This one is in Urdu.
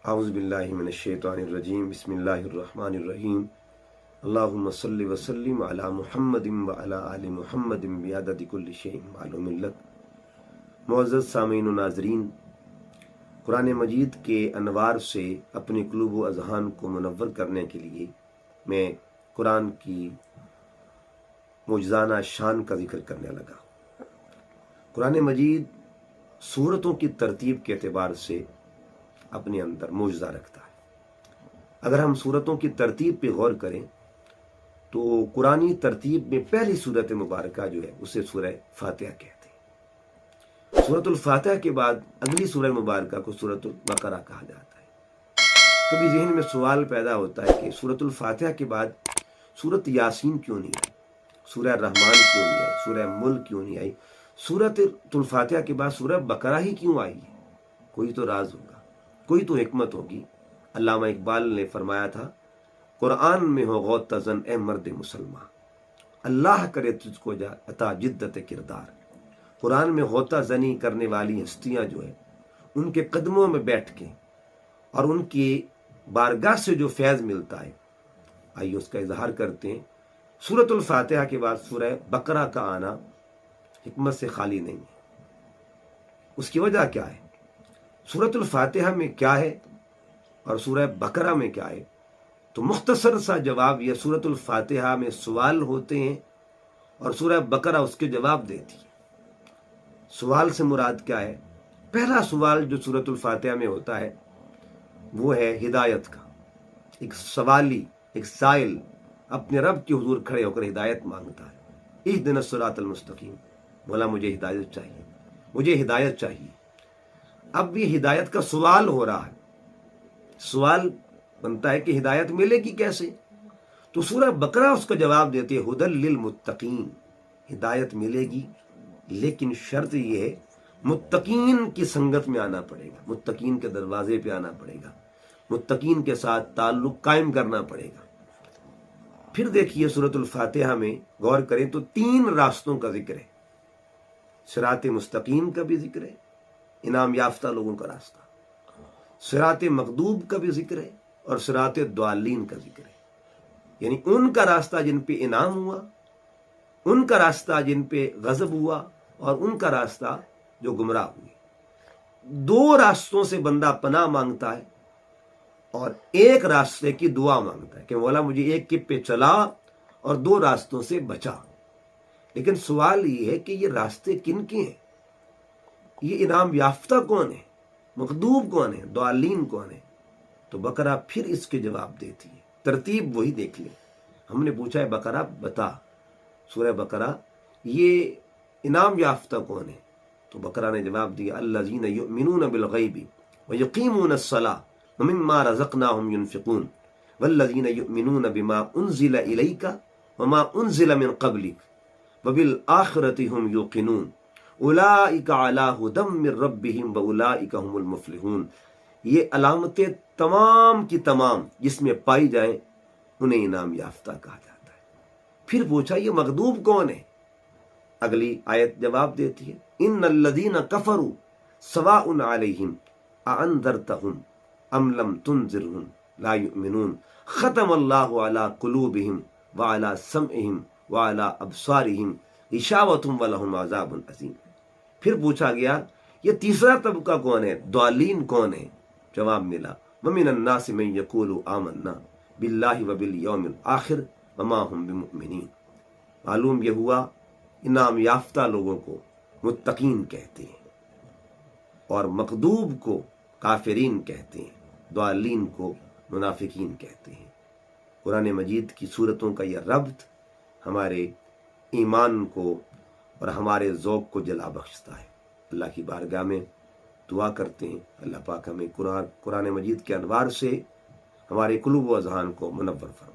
اعوذ باللہ من الشیطان الرجیم بسم اللہ الرحمن الرحیم اللہم صلی وسلم علی محمد وعلی آل محمد بعدد کل شیء معلوم لک۔ معزز سامعین و ناظرین، قرآن مجید کے انوار سے اپنے قلوب و اذہان کو منور کرنے کے لیے میں قرآن کی معجزانہ شان کا ذکر کرنے لگا۔ قرآن مجید سورتوں کی ترتیب کے اعتبار سے اپنے اندر معجزہ رکھتا ہے۔ اگر ہم سورتوں کی ترتیب پہ غور کریں تو قرآنی ترتیب میں پہلی سورت مبارکہ جو ہے اسے سورہ فاتحہ کہتے ہیں۔ سورۃ الفاتحہ کے بعد اگلی سورہ مبارکہ کو سورۃ البقرہ کہا جاتا ہے۔ کبھی ذہن میں سوال پیدا ہوتا ہے کہ سورۃ الفاتحہ کے بعد سورۃ یاسین کیوں نہیں آئی، سورہ رحمان کیوں نہیں آئی، سورہ ملک کیوں نہیں آئی، سورۃ الفاتحہ کے بعد سورہ بقرہ ہی کیوں آئی ہے؟ کوئی تو راز ہوگا، کوئی تو حکمت ہوگی۔ علامہ اقبال نے فرمایا تھا، قرآن میں ہو غوطہ زن اے مرد مسلمان، اللہ کرے تجھ کو عطا جدت کردار۔ قرآن میں غوطہ زنی کرنے والی ہستیاں جو ہیں ان کے قدموں میں بیٹھ کے اور ان کی بارگاہ سے جو فیض ملتا ہے، آئیے اس کا اظہار کرتے ہیں۔ سورۃ الفاتحہ کے بعد سورہ بقرہ کا آنا حکمت سے خالی نہیں ہے۔ اس کی وجہ کیا ہے؟ سورۃ الفاتحہ میں کیا ہے اور سورہ بقرہ میں کیا ہے؟ تو مختصر سا جواب یہ، سورۃ الفاتحہ میں سوال ہوتے ہیں اور سورہ بقرہ اس کے جواب دیتی ہے۔ سوال سے مراد کیا ہے؟ پہلا سوال جو سورۃ الفاتحہ میں ہوتا ہے وہ ہے ہدایت کا۔ ایک سوالی، ایک سائل اپنے رب کے حضور کھڑے ہو کر ہدایت مانگتا ہے، اہدنا الصراط المستقیم، بولا مجھے ہدایت چاہیے، مجھے ہدایت چاہیے۔ اب یہ ہدایت کا سوال ہو رہا ہے، سوال بنتا ہے کہ ہدایت ملے گی کیسے؟ تو سورہ بقرہ اس کا جواب دیتی ہے، ہدی للمتقین، ہدایت ملے گی لیکن شرط یہ ہے متقین کی سنگت میں آنا پڑے گا، متقین کے دروازے پہ آنا پڑے گا، متقین کے ساتھ تعلق قائم کرنا پڑے گا۔ پھر دیکھیے سورۃ الفاتحہ میں غور کریں تو 3 راستوں کا ذکر ہے۔ صراط مستقیم کا بھی ذکر ہے، انعام یافتہ لوگوں کا راستہ، صراط مغضوب کا بھی ذکر ہے اور صراط الضالین کا ذکر ہے، یعنی ان کا راستہ جن پہ انعام ہوا، ان کا راستہ جن پہ غضب ہوا اور ان کا راستہ جو گمراہ ہوئے۔ 2 راستوں سے بندہ پناہ مانگتا ہے اور ایک راستے کی دعا مانگتا ہے کہ مولا مجھے ایک کے پہ چلا اور 2 راستوں سے بچا۔ لیکن سوال یہ ہے کہ یہ راستے کن کے ہیں؟ یہ انعام یافتہ کون ہے، مغضوب کون ہے، ضالین کون ہے؟ تو بقرہ پھر اس کے جواب دیتی ہے، ترتیب وہی دیکھ لیں۔ ہم نے پوچھا ہے بقرہ بتا، سورہ بقرہ یہ انعام یافتہ کون ہے؟ تو بقرہ نے جواب دیا، الذین یؤمنون بالغیب ویقیمون الصلاۃ ومما رزقناہم ینفقون والذین یؤمنون بما انزل الیک وما انزل من قبلک وبالآخرۃ ہم یوقنون اولئک علی ھدی من ربہم واولئک ھم المفلحون۔ یہ علامتیں تمام کی تمام جس میں پائی جائیں انہیں انعام یافتہ کہا جاتا ہے۔ پھر پوچھا یہ مغضوب کون ہے؟ اگلی آیت جواب دیتی ہے، ان الذین کفروا سواء علیہم اانذرتہم ام لم تنذرہم لا یؤمنون ختم اللہ علی قلوبہم وعلی سمعہم وعلی ابصارہم غشاوۃ ولہم عذاب عظیم۔ پھر پوچھا گیا یہ تیسرا طبقہ کون ہے، ضالین کون ہے؟ جواب ملا، ومن الناس من یقول آمنا باللہ وبالیوم الآخر وما ہم بمؤمنین۔ معلوم یہ ہوا انعام یافتہ لوگوں کو متقین کہتے ہیں اور مغضوب کو کافرین کہتے ہیں، ضالین کو منافقین کہتے ہیں۔ قرآن مجید کی صورتوں کا یہ ربط ہمارے ایمان کو اور ہمارے ذوق کو جلا بخشتا ہے۔ اللہ کی بارگاہ میں دعا کرتے ہیں اللہ پاک ہمیں قرآن مجید کے انوار سے ہمارے قلوب و اذہان کو منور فرمائے۔